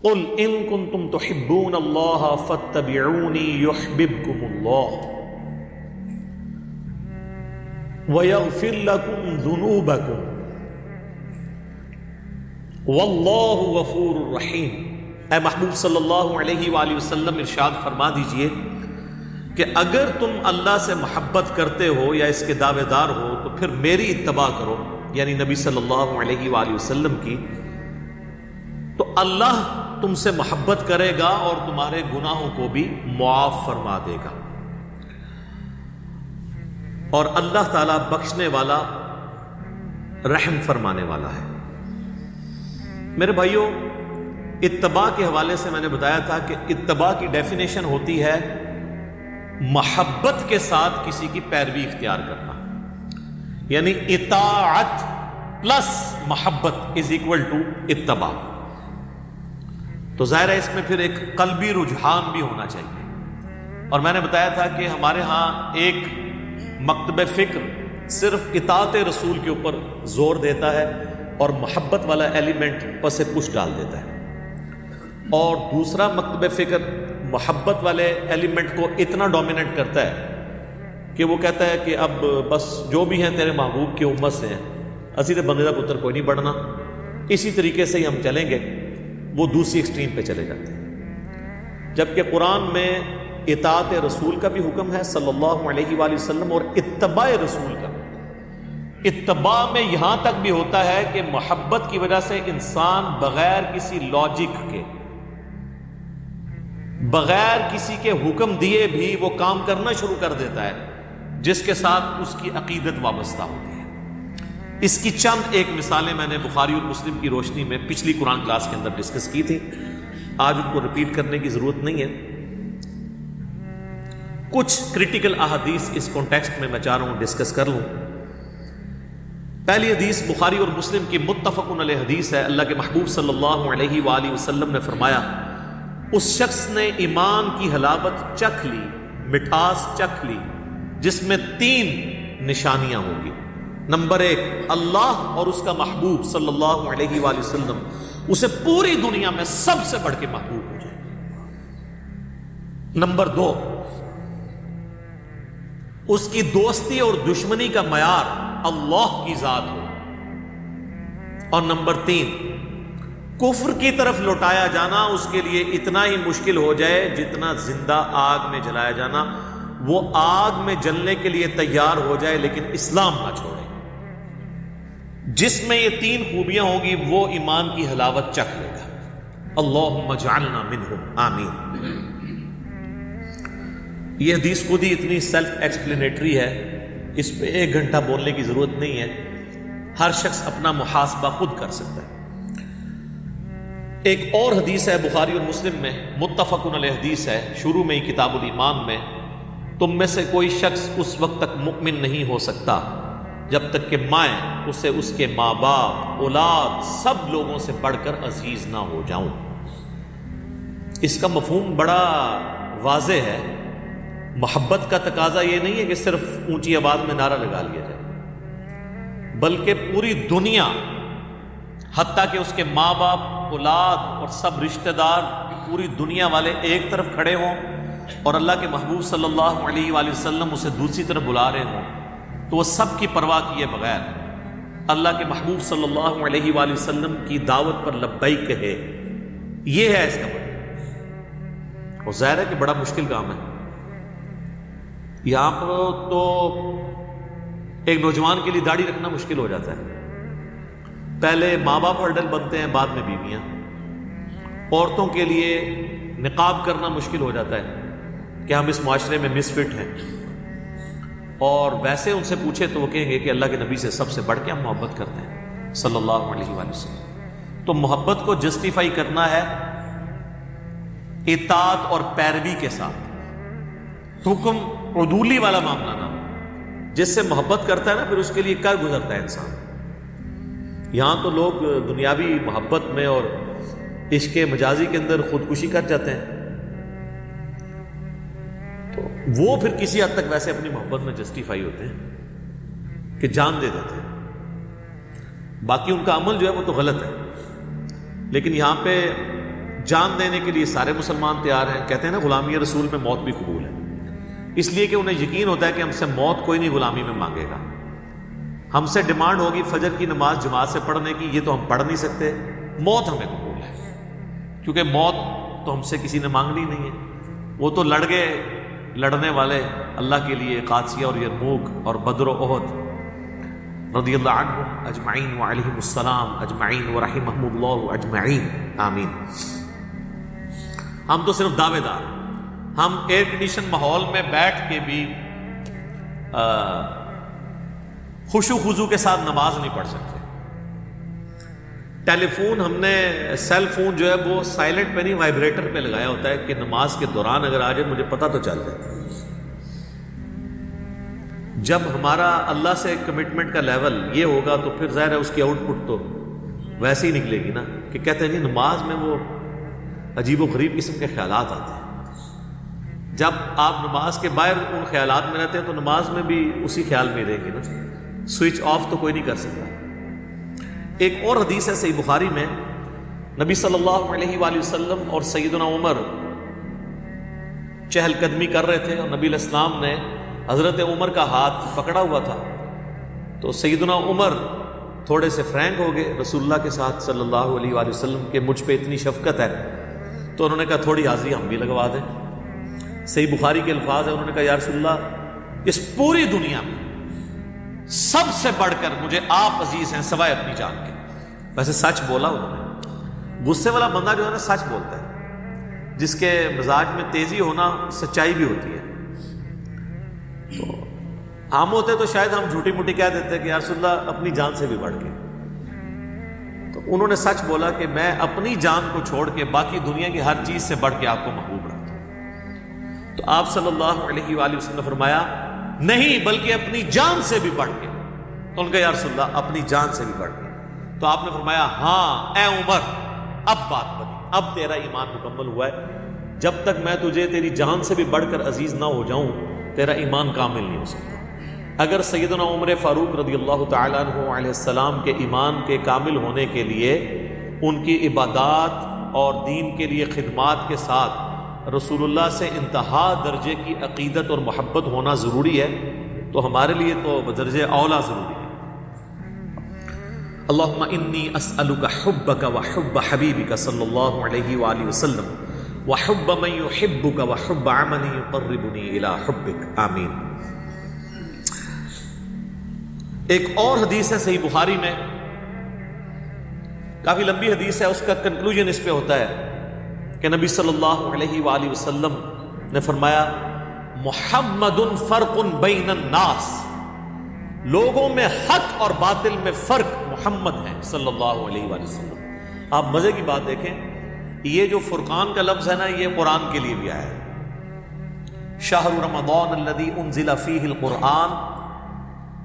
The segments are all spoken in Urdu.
قل ان کنتم تحبون اللہ فاتبعونی یحببکم اللہ ویغفر لکم ذنوبکم واللہ غفور رحیم۔ اے محبوب صلی اللہ علیہ وآلہ وسلم ارشاد فرما دیجئے کہ اگر تم اللہ سے محبت کرتے ہو یا اس کے دعوے دار ہو تو پھر میری اتباع کرو، یعنی نبی صلی اللہ علیہ وآلہ وسلم کی، تو اللہ تم سے محبت کرے گا اور تمہارے گناہوں کو بھی معاف فرما دے گا، اور اللہ تعالیٰ بخشنے والا رحم فرمانے والا ہے۔ میرے بھائیوں، اتباع کے حوالے سے میں نے بتایا تھا کہ اتباع کی ڈیفینیشن ہوتی ہے محبت کے ساتھ کسی کی پیروی اختیار کرنا، یعنی اطاعت پلس محبت از اکول ٹو اتباع۔ تو ظاہر ہے اس میں پھر ایک قلبی رجحان بھی ہونا چاہیے، اور میں نے بتایا تھا کہ ہمارے ہاں ایک مکتب فکر صرف اطاعت رسول کے اوپر زور دیتا ہے اور محبت والا ایلیمنٹ پس پش ڈال دیتا ہے، اور دوسرا مکتب فکر محبت والے ایلیمنٹ کو اتنا ڈومیننٹ کرتا ہے کہ وہ کہتا ہے کہ اب بس جو بھی ہیں تیرے محبوب کی امت سے ہیں، اسی تے بندے دا پتر کوئی نہیں بڑھنا، اسی طریقے سے ہی ہم چلیں گے۔ وہ دوسری ایکسٹریم پہ چلے جاتے ہیں، جبکہ قرآن میں اطاعت رسول کا بھی حکم ہے صلی اللہ علیہ وآلہ وسلم، اور اتباع رسول کا۔ اتباع میں یہاں تک بھی ہوتا ہے کہ محبت کی وجہ سے انسان بغیر کسی لاجک کے، بغیر کسی کے حکم دیے بھی وہ کام کرنا شروع کر دیتا ہے جس کے ساتھ اس کی عقیدت وابستہ ہوتی ہے۔ اس کی چند ایک مثالیں میں نے بخاری اور مسلم کی روشنی میں پچھلی قرآن کلاس کے اندر ڈسکس کی تھی، آج ان کو ریپیٹ کرنے کی ضرورت نہیں ہے۔ کچھ کریٹیکل احادیث اس کانٹیکسٹ میں چاہ رہا ہوں ڈسکس کر لوں۔ پہلی حدیث بخاری اور مسلم کی متفق علیہ حدیث ہے۔ اللہ کے محبوب صلی اللہ علیہ وآلہ وسلم نے فرمایا، اس شخص نے ایمان کی حلاوت چکھ لی، مٹھاس چکھ لی، جس میں 3 نشانیاں ہوں گی۔ نمبر 1، اللہ اور اس کا محبوب صلی اللہ علیہ وآلہ وسلم اسے پوری دنیا میں سب سے بڑھ کے محبوب ہو جائے۔ نمبر 2، اس کی دوستی اور دشمنی کا معیار اللہ کی ذات ہو۔ اور نمبر 3، کفر کی طرف لوٹایا جانا اس کے لیے اتنا ہی مشکل ہو جائے جتنا زندہ آگ میں جلایا جانا، وہ آگ میں جلنے کے لیے تیار ہو جائے لیکن اسلام نہ چھوڑے۔ جس میں یہ 3 خوبیاں ہوں گی وہ ایمان کی حلاوت چکھ لے گا۔ اللہم اجعلنا منہم، آمین۔ یہ حدیث خود ہی اتنی سیلف ایکسپلینیٹری ہے، اس پہ 1 گھنٹہ بولنے کی ضرورت نہیں ہے، ہر شخص اپنا محاسبہ خود کر سکتا ہے۔ ایک اور حدیث ہے بخاری اور مسلم میں، متفق علیہ حدیث ہے، شروع میں ہی کتاب الایمان میں، تم میں سے کوئی شخص اس وقت تک مؤمن نہیں ہو سکتا جب تک کہ میں اسے اس کے ماں باپ، اولاد، سب لوگوں سے بڑھ کر عزیز نہ ہو جاؤں۔ اس کا مفہوم بڑا واضح ہے۔ محبت کا تقاضا یہ نہیں ہے کہ صرف اونچی آواز میں نعرہ لگا لیا جائے، بلکہ پوری دنیا، حتیٰ کہ اس کے ماں باپ، اولاد اور سب رشتہ دار، پوری دنیا والے ایک طرف کھڑے ہوں اور اللہ کے محبوب صلی اللہ علیہ وآلہ وسلم اسے دوسری طرف بلا رہے ہوں، تو وہ سب کی پرواہ کیے بغیر اللہ کے محبوب صلی اللہ علیہ وآلہ وسلم کی دعوت پر لبیک کہے، یہ ہے اس کا مطلب۔ اور ظاہر ہے کہ بڑا مشکل کام ہے۔ یہاں پر تو ایک نوجوان کے لیے داڑھی رکھنا مشکل ہو جاتا ہے، پہلے ماں باپ ہرڈل بنتے ہیں، بعد میں بیویاں۔ عورتوں کے لیے نقاب کرنا مشکل ہو جاتا ہے کہ ہم اس معاشرے میں مس فٹ ہیں، اور ویسے ان سے پوچھے تو وہ کہیں گے کہ اللہ کے نبی سے سب سے بڑھ کے ہم محبت کرتے ہیں صلی اللہ علیہ وآلہ وسلم۔ تو محبت کو جسٹیفائی کرنا ہے اطاعت اور پیروی کے ساتھ، حکم عدولی والا معاملہ نہ ہو۔ جس سے محبت کرتا ہے نا، پھر اس کے لیے کر گزرتا ہے انسان۔ یہاں تو لوگ دنیاوی محبت میں اور عشق مجازی کے اندر خودکشی کر جاتے ہیں، تو وہ پھر کسی حد تک ویسے اپنی محبت میں جسٹیفائی ہوتے ہیں کہ جان دے دیتے ہیں، باقی ان کا عمل جو ہے وہ تو غلط ہے۔ لیکن یہاں پہ جان دینے کے لیے سارے مسلمان تیار ہیں. کہتے ہیں نا غلامی رسول میں موت بھی قبول ہے، اس لیے کہ انہیں یقین ہوتا ہے کہ ہم سے موت کوئی نہیں غلامی میں مانگے گا. ہم سے ڈیمانڈ ہوگی فجر کی نماز جماعت سے پڑھنے کی، یہ تو ہم پڑھ نہیں سکتے، موت ہمیں قبول ہے، کیونکہ موت تو ہم سے کسی نے مانگنی نہیں ہے. وہ تو لڑ گئے لڑنے والے اللہ کے لیے قادسیہ اور یرموک اور بدر و احد رضی اللہ عنہم اجمعین وعلیہم السلام اجمعین ورحمہم اللہ اجمعین آمین. ہم تو صرف دعوے دار، ہم ایئر کنڈیشن ماحول میں بیٹھ کے بھی خشوع خضوع کے ساتھ نماز نہیں پڑھ سکتے. ٹیلی فون ہم نے سیل فون جو ہے وہ سائلنٹ پہ نہیں وائبریٹر پہ لگایا ہوتا ہے کہ نماز کے دوران اگر آ جائے مجھے پتہ تو چل جائے. جب ہمارا اللہ سے کمٹمنٹ کا لیول یہ ہوگا تو پھر ظاہر ہے اس کی آؤٹ پٹ تو ویسے ہی نکلے گی نا کہ کہتے ہیں جی نماز میں وہ عجیب و غریب قسم کے خیالات آتے ہیں. جب آپ نماز کے باہر ان خیالات میں رہتے ہیں تو نماز میں بھی اسی خیال میں رہیں گے نا، سوئچ آف تو کوئی نہیں کر سکتا. ایک اور حدیث ہے صحیح بخاری میں، نبی صلی اللہ علیہ وآلہ وسلم اور سیدنا عمر چہل قدمی کر رہے تھے اور نبی علیہ السلام نے حضرت عمر کا ہاتھ پکڑا ہوا تھا. تو سیدنا عمر تھوڑے سے فرینک ہو گئے رسول اللہ کے ساتھ صلی اللہ علیہ وآلہ وسلم کہ مجھ پہ اتنی شفقت ہے، تو انہوں نے کہا تھوڑی حاضری ہم بھی لگوا دیں. صحیح بخاری کے الفاظ ہیں، انہوں نے کہا یا رسول اللہ اس پوری دنیا میں سب سے بڑھ کر مجھے آپ عزیز ہیں سوائے اپنی جان کے. ویسے سچ بولا انہوں نے. غصے والا بندہ جو ہے نا سچ بولتا ہے، جس کے مزاج میں تیزی ہونا سچائی بھی ہوتی ہے. تو ہم ہوتے تو شاید ہم جھوٹی موٹی کہہ دیتے کہ یا رسول اللہ اپنی جان سے بھی بڑھ کے. تو انہوں نے سچ بولا کہ میں اپنی جان کو چھوڑ کے باقی دنیا کی ہر چیز سے بڑھ کے آپ کو محبوب رکھتا ہوں. تو آپ صلی اللہ علیہ وآلہ وسلم نے فرمایا نہیں بلکہ اپنی جان سے بھی بڑھ کے. تو ان کا یا رسول اللہ اپنی جان سے بھی بڑھ کے. تو آپ نے فرمایا ہاں اے عمر اب بات بنی، اب تیرا ایمان مکمل ہوا ہے. جب تک میں تجھے تیری جان سے بھی بڑھ کر عزیز نہ ہو جاؤں تیرا ایمان کامل نہیں ہو سکتا. اگر سیدنا عمر فاروق رضی اللہ تعالیٰ عنہ علیہ السلام کے ایمان کے کامل ہونے کے لیے ان کی عبادات اور دین کے لیے خدمات کے ساتھ رسول اللہ سے انتہا درجے کی عقیدت اور محبت ہونا ضروری ہے، تو ہمارے لیے تو بدرجہ اولا ضروری ہے. اللہم انی اسألک حبک وحب حبیبک صلی اللہ علیہ وآلہ وسلم وحب من یحبک وحب عمل یقربنی الی حبک آمین. ایک اور حدیث ہے صحیح بخاری میں، کافی لمبی حدیث ہے، اس کا کنکلوژن اس پہ ہوتا ہے کہ نبی صلی اللہ علیہ وآلہ وسلم نے فرمایا محمد فرق بین الناس، لوگوں میں حق اور باطل میں فرق محمد ہے صلی اللہ علیہ وآلہ وسلم. آپ مزے کی بات دیکھیں، یہ جو فرقان کا لفظ ہے نا یہ قرآن کے لیے بھی آیا ہے. شہر رمضان الذی انزل فیہ القرآن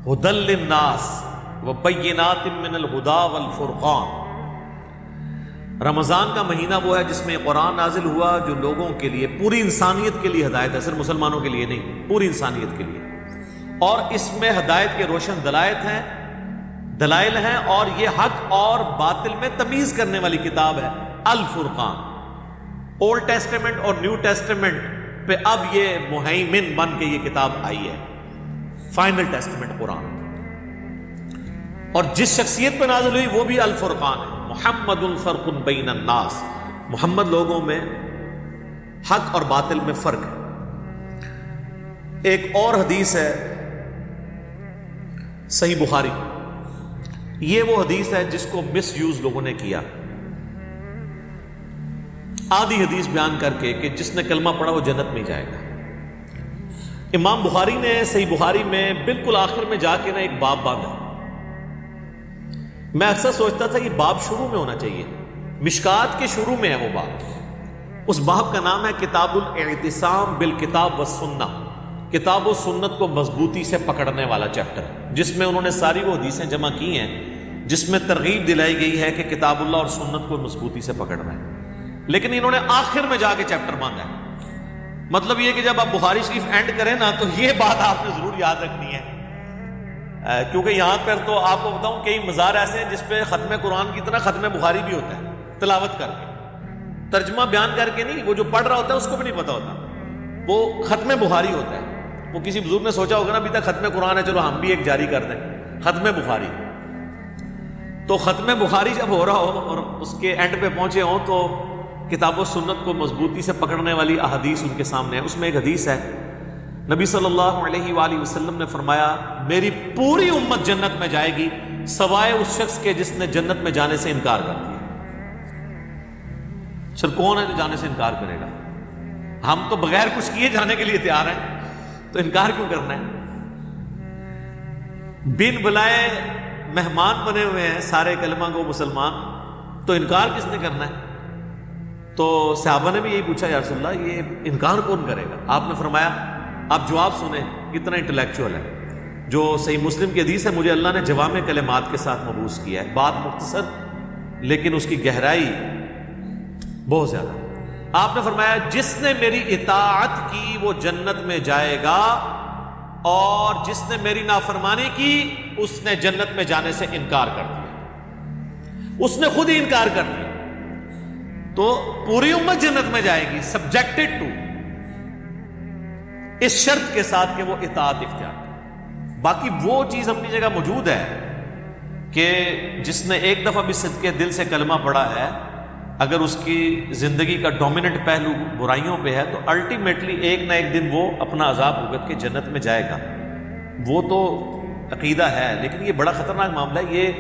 ھدی للناس وبینات من الھدی والفرقان. رمضان کا مہینہ وہ ہے جس میں قرآن نازل ہوا جو لوگوں کے لیے، پوری انسانیت کے لیے ہدایت ہے، صرف مسلمانوں کے لیے نہیں، پوری انسانیت کے لیے. اور اس میں ہدایت کے روشن دلائل ہیں اور یہ حق اور باطل میں تمیز کرنے والی کتاب ہے الفرقان. اولڈ ٹیسٹمنٹ اور نیو ٹیسٹمنٹ پہ اب یہ مہیمن بن کے یہ کتاب آئی ہے، فائنل ٹیسٹمنٹ قرآن. اور جس شخصیت پہ نازل ہوئی وہ بھی الفرقان ہے. محمد فرق بین الناس، محمد لوگوں میں حق اور باطل میں فرق ہے. ایک اور حدیث ہے صحیح بخاری، یہ وہ حدیث ہے جس کو مس یوز لوگوں نے کیا، آدھی حدیث بیان کر کے کہ جس نے کلمہ پڑھا وہ جنت میں جائے گا. امام بخاری نے صحیح بخاری میں بالکل آخر میں جا کے نا ایک باب باندھا. میں اکثر سوچتا تھا یہ باب شروع میں ہونا چاہیے، مشکات کے شروع میں ہے وہ باب. اس باب کا نام ہے کتاب الاعتصام بالکتاب والسنہ، کتاب و سنت کو مضبوطی سے پکڑنے والا چیپٹر، جس میں انہوں نے ساری وہ حدیثیں جمع کی ہیں جس میں ترغیب دلائی گئی ہے کہ کتاب اللہ اور سنت کو مضبوطی سے پکڑنا ہے. لیکن انہوں نے آخر میں جا کے چیپٹر باندھا ہے. مطلب یہ کہ جب آپ بخاری شریف اینڈ کریں نا تو یہ بات آپ نے ضرور یاد رکھنی ہے، کیونکہ یہاں پر تو آپ کو بتاؤں کئی مزار ایسے ہیں جس پہ ختم قرآن کی طرح ختم بخاری بھی ہوتا ہے تلاوت کر کے. ترجمہ بیان کر کے نہیں، وہ جو پڑھ رہا ہوتا ہے اس کو بھی نہیں پتا ہوتا، وہ ختم بخاری ہوتا ہے۔ وہ کسی بزرگ نے سوچا ہوگا نا ابھی تک ختم قرآن ہے، چلو ہم بھی ایک جاری کر دیں، ختم بخاری۔ تو ختم بخاری جب ہو رہا ہو اور اس کے اینڈ پہ پہنچے ہوں تو کتاب و سنت کو مضبوطی سے پکڑنے والی احادیث ان کے سامنے ہے۔ اس میں ایک حدیث ہے، نبی صلی اللہ علیہ وآلہ وسلم نے فرمایا میری پوری امت جنت میں جائے گی سوائے اس شخص کے جس نے جنت میں جانے سے انکار کر دیا۔ سر کون ہے جو جانے سے انکار کرے گا؟ ہم تو بغیر کچھ کیے جانے کے لیے تیار ہیں، تو انکار کیوں کرنا ہے؟ بن بلائے مہمان بنے ہوئے ہیں سارے کلمہ کو مسلمان، تو انکار کس نے کرنا ہے؟ تو صحابہ نے بھی یہی پوچھا، یا رسول اللہ یہ انکار کون کرے گا؟ آپ نے فرمایا آپ جواب سنیں، کتنا انٹلیکچوئل ہے۔ جو صحیح مسلم کی حدیث ہے، مجھے اللہ نے جوامع کلمات کے ساتھ مبعوث کیا ہے، بات مختصر لیکن اس کی گہرائی بہت زیادہ۔ آپ نے فرمایا جس نے میری اطاعت کی وہ جنت میں جائے گا، اور جس نے میری نافرمانی کی اس نے جنت میں جانے سے انکار کر دیا، اس نے خود ہی انکار کر دیا۔ تو پوری امت جنت میں جائے گی سبجیکٹڈ ٹو، اس شرط کے ساتھ کہ وہ اطاعت اختیار کرے۔ باقی وہ چیز اپنی جگہ موجود ہے کہ جس نے ایک دفعہ بھی صدقے دل سے کلمہ پڑھا ہے، اگر اس کی زندگی کا ڈومیننٹ پہلو برائیوں پہ ہے تو الٹیمیٹلی ایک نہ ایک دن وہ اپنا عذاب بھگت کے جنت میں جائے گا۔ وہ تو عقیدہ ہے، لیکن یہ بڑا خطرناک معاملہ ہے۔ یہ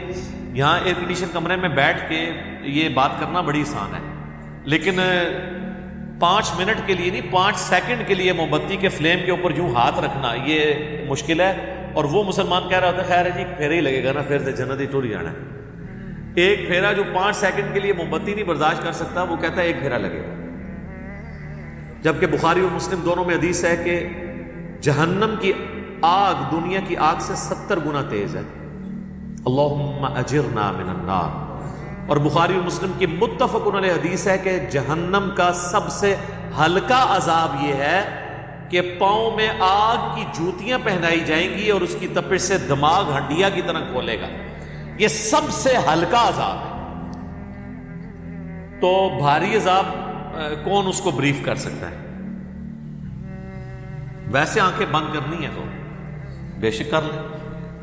یہاں ایئر کنڈیشن کمرے میں بیٹھ کے یہ بات کرنا بڑی آسان ہے، لیکن 5 منٹ کے لیے نہیں، 5 سیکنڈ کے لیے موم بتی کے فلیم کے اوپر یوں ہاتھ رکھنا یہ مشکل ہے۔ اور وہ مسلمان کہہ رہا ہوتا ہے خیر ہے جی پھیرا ہی لگے گا نا، پھر سے جنت ہی ٹوٹ جانا ہے۔ ایک پھیرا جو 5 سیکنڈ کے لیے موم بتی نہیں برداشت کر سکتا، وہ کہتا ہے ایک پھیرا لگے گا۔ جبکہ بخاری اور مسلم دونوں میں حدیث ہے کہ جہنم کی آگ دنیا کی آگ سے 70 گنا تیز ہے۔ اللہم اجرنا من النار۔ اور بخاری اور مسلم کی متفق علیہ حدیث ہے کہ جہنم کا سب سے ہلکا عذاب یہ ہے کہ پاؤں میں آگ کی جوتیاں پہنائی جائیں گی اور اس کی تپش سے دماغ ہنڈیا کی طرح کھولے گا۔ یہ سب سے ہلکا عذاب ہے۔ تو بھاری عذاب کون اس کو بریف کر سکتا ہے؟ ویسے آنکھیں بند کرنی ہے تو بے شک کر لیں۔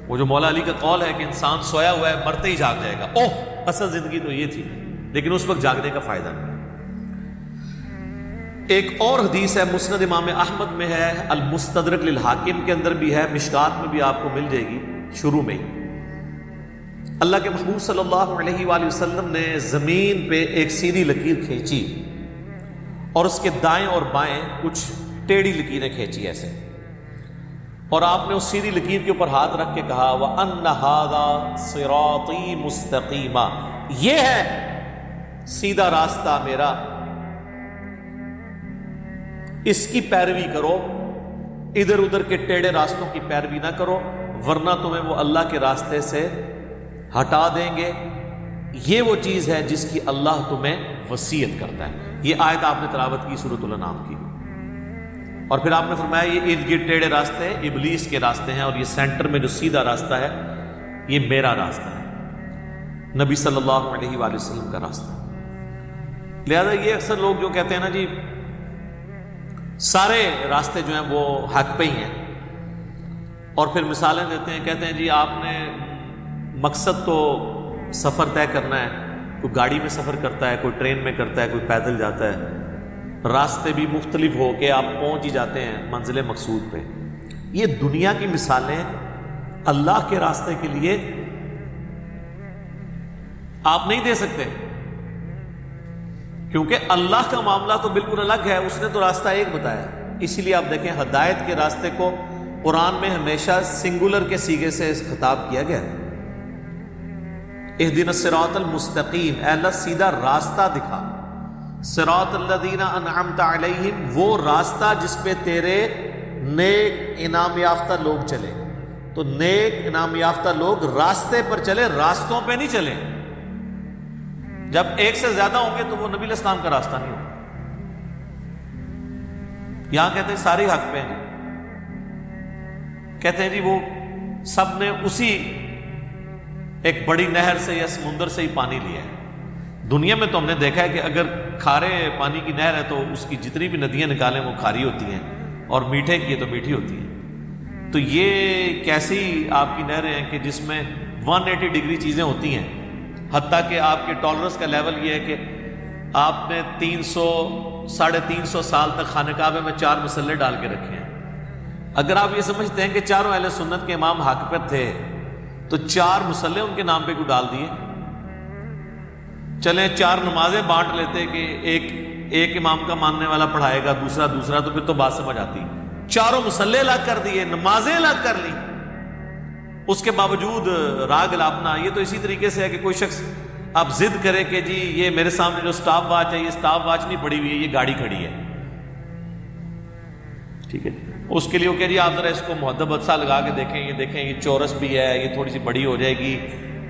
وہ جو مولا علی کا قول ہے کہ انسان سویا ہوا ہے مرتے ہی جاگ جائے گا، اوہ اصل زندگی تو یہ تھی، لیکن اس وقت جاگنے کا فائدہ نہیں۔ ایک اور حدیث ہے مسند امام احمد میں ہے، المستدرک للحاکم کے اندر بھی ہے، مشکات میں بھی آپ کو مل جائے گی شروع میں ہی۔ اللہ کے محبوب صلی اللہ علیہ وآلہ وسلم نے زمین پہ ایک سیدھی لکیر کھینچی اور اس کے دائیں اور بائیں کچھ ٹیڑھی لکیریں کھینچی ایسے، اور آپ نے اس سیدھی لکیر کے اوپر ہاتھ رکھ کے کہا وَأَنَّ هَذَا صِرَاطِي مُسْتَقِيمًا، یہ ہے سیدھا راستہ میرا، اس کی پیروی کرو، ادھر ادھر کے ٹیڑھے راستوں کی پیروی نہ کرو ورنہ تمہیں وہ اللہ کے راستے سے ہٹا دیں گے۔ یہ وہ چیز ہے جس کی اللہ تمہیں وصیت کرتا ہے۔ یہ آیت آپ نے تلاوت کی سورۃ الانعام کی، اور پھر آپ نے فرمایا یہ ارد گرد ٹیڑھے راستے ابلیس کے راستے ہیں، اور یہ سینٹر میں جو سیدھا راستہ ہے یہ میرا راستہ ہے، نبی صلی اللہ علیہ وآلہ وسلم کا راستہ۔ لہذا یہ اکثر لوگ جو کہتے ہیں نا جی سارے راستے جو ہیں وہ حق پہ ہی ہیں، اور پھر مثالیں دیتے ہیں، کہتے ہیں جی آپ نے مقصد تو سفر طے کرنا ہے، کوئی گاڑی میں سفر کرتا ہے، کوئی ٹرین میں کرتا ہے، کوئی پیدل جاتا ہے، راستے بھی مختلف ہو کے آپ پہنچ ہی جاتے ہیں منزل مقصود پہ۔ یہ دنیا کی مثالیں اللہ کے راستے کے لیے آپ نہیں دے سکتے، کیونکہ اللہ کا معاملہ تو بالکل الگ ہے، اس نے تو راستہ ایک بتایا۔ اسی لیے آپ دیکھیں ہدایت کے راستے کو قرآن میں ہمیشہ سنگولر کے صیغے سے خطاب کیا گیا، اہدنا الصراط المستقیم، اے اللہ سیدھا راستہ دکھا، صراط الذین انعمت علیہم، وہ راستہ جس پہ تیرے نیک انعام یافتہ لوگ چلے۔ تو نیک انعام یافتہ لوگ راستے پر چلے، راستوں پہ نہیں چلے۔ جب ایک سے زیادہ ہوں گے تو وہ نبی علیہ السلام کا راستہ نہیں ہوگا۔ یہاں کہتے ہیں ساری حق پہ ہیں، کہتے ہیں جی وہ سب نے اسی ایک بڑی نہر سے یا سمندر سے ہی پانی لیا ہے، دنیا میں تو ہم نے دیکھا ہے کہ اگر کھارے پانی کی نہر ہے تو اس کی جتنی بھی ندیاں نکالیں وہ کھاری ہوتی ہیں، اور میٹھے کی ہے تو میٹھی ہوتی ہیں۔ تو یہ کیسی آپ کی نہریں ہیں کہ جس میں 180 ڈگری چیزیں ہوتی ہیں، حتیٰ کہ آپ کے ٹالرنس کا لیول یہ ہے کہ آپ نے 300-350 سال تک خانہ کعبے میں 4 مسلے ڈال کے رکھے ہیں۔ اگر آپ یہ سمجھتے ہیں کہ چاروں اہل سنت کے امام حق پر تھے تو 4 مسلے ان کے نام پہ کیوں ڈال دیے؟ چلیں 4 نمازیں بانٹ لیتے کہ ایک امام کا ماننے والا پڑھائے گا، دوسرا، تو پھر تو بات سمجھ آتی۔ 4 مسلے الگ کر دیے، نمازیں الگ کر لی، اس کے باوجود راگ لاپنا۔ یہ تو اسی طریقے سے ہے کہ کوئی شخص اب ضد کرے کہ جی یہ میرے سامنے جو سٹاپ واچ ہے، یہ سٹاپ واچ نہیں پڑی ہوئی ہے، یہ گاڑی کھڑی ہے، ٹھیک ہے، اس کے لیے وہ کہ جی آپ ذرا اس کو مہذب حادثہ لگا کے دیکھیں، یہ چورس بھی ہے، یہ تھوڑی سی بڑی ہو جائے گی،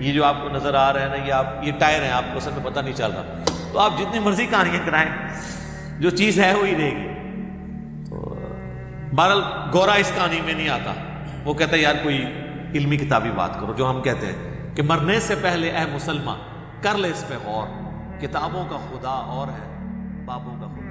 یہ جو آپ کو نظر آ رہا ہے نا، یہ ٹائر ہیں، آپ کو اصل میں پتہ نہیں چل رہا۔ تو آپ جتنی مرضی کہانیاں کرائیں، جو چیز ہے وہی رہے گی۔ تو بہرحال گورا اس کہانی میں نہیں آتا، وہ کہتا ہے یار کوئی علمی کتابی بات کرو، جو ہم کہتے ہیں کہ مرنے سے پہلے اے مسلمان کر لے اس پہ غور، کتابوں کا خدا اور ہے، بابوں کا خدا